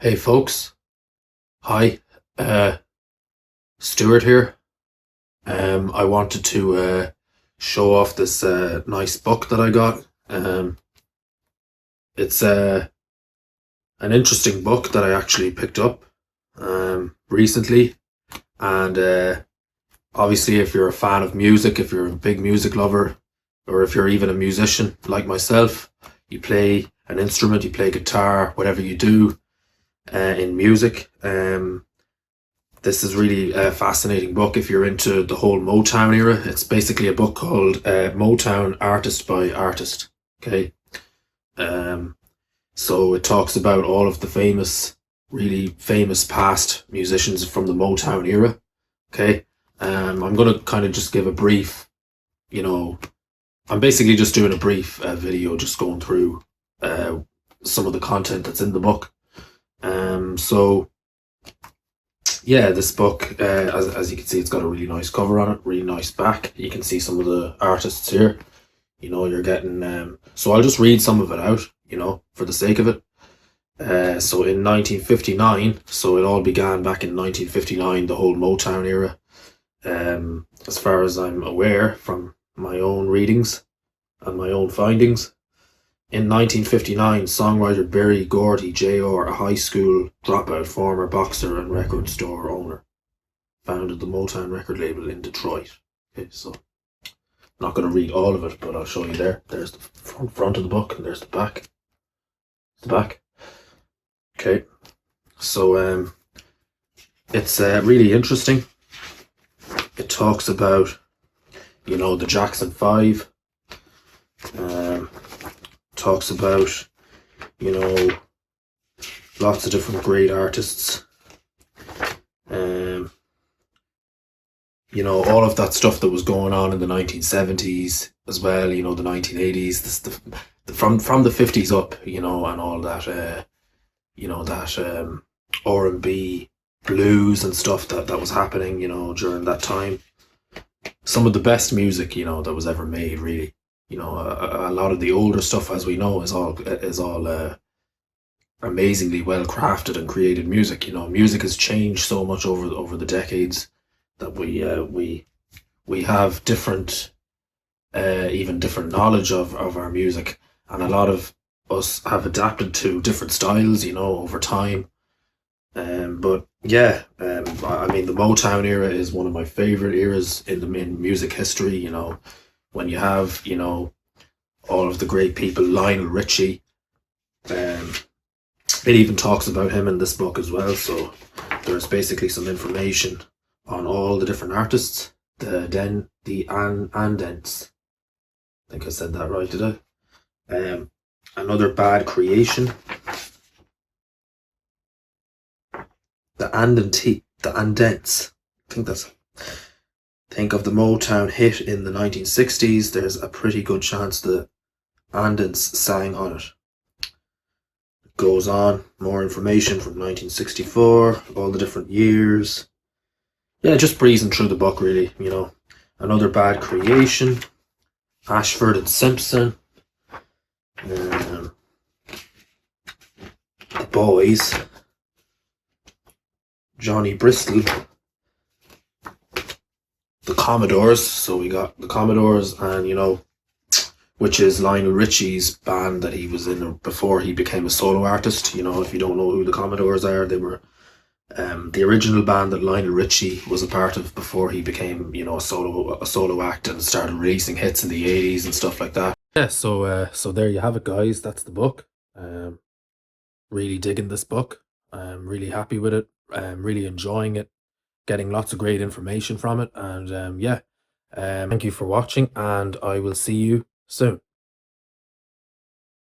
Hey folks, hi, uh, Stuart here. I wanted to show off this nice book that I got. It's an interesting book that I actually picked up recently, and obviously, if you're a fan of music, if you're a big music lover, or if you're even a musician like myself, you play an instrument, you play guitar, whatever you do in music. This is really a fascinating book if you're into the whole Mowtown era. It's basically a book called Mowtown Artist by Artist. Okay. Um, so it talks about all of the really famous past musicians from the Mowtown era. Okay. I'm going to kind of just give a brief, you know, I'm basically just doing a brief video, just going through some of the content that's in the book. So yeah, this book, as you can see, it's got a really nice cover on it, really nice back. You can see some of the artists here. You're getting. So I'll just read some of it out. For the sake of it. So in 1959, so it all began back in 1959, the whole Motown era. As far as I'm aware from my own readings and my own findings. In 1959, songwriter Barry Gordy Jr., a high school dropout, former boxer and record store owner, founded the Mowtown record label in Detroit. Okay, so I'm not going to read all of it, but I'll show you there. There's the front of the book, and there's the back. The back. Okay, so it's really interesting. It talks about, the Jackson 5. Talks about, lots of different great artists. All of that stuff that was going on in the 1970s as well, the 1980s, from the 50s up, and all that, that R&B blues and stuff that was happening, during that time. Some of the best music, that was ever made, really. A lot of the older stuff, as we know, is all amazingly well crafted and created music. Music has changed so much over the decades that we have different, even different knowledge of our music, and a lot of us have adapted to different styles, over time. But yeah, I mean, the Motown era is one of my favorite eras in music history. When you have, all of the great people, Lionel Richie. It even talks about him in this book as well. So there's basically some information on all the different artists. The Andents. I think I said that right, did I? Another Bad Creation. The Andents. Think of the Motown hit in the 1960s. There's a pretty good chance the Andents sang on it. It goes on, more information from 1964, all the different years. Yeah, just breezing through the book, really. Another Bad Creation, Ashford and Simpson, the Boys, Johnny Bristol, the Commodores. So we got the Commodores, and which is Lionel Richie's band that he was in before he became a solo artist. If you don't know who the Commodores are, they were the original band that Lionel Richie was a part of before he became, a solo act and started releasing hits in the 80s and stuff like that. Yeah, so there you have it, guys. That's the book. Really digging this book. I'm really happy with it. I'm really enjoying it. Getting lots of great information from it, and yeah. Thank you for watching, and I will see you soon.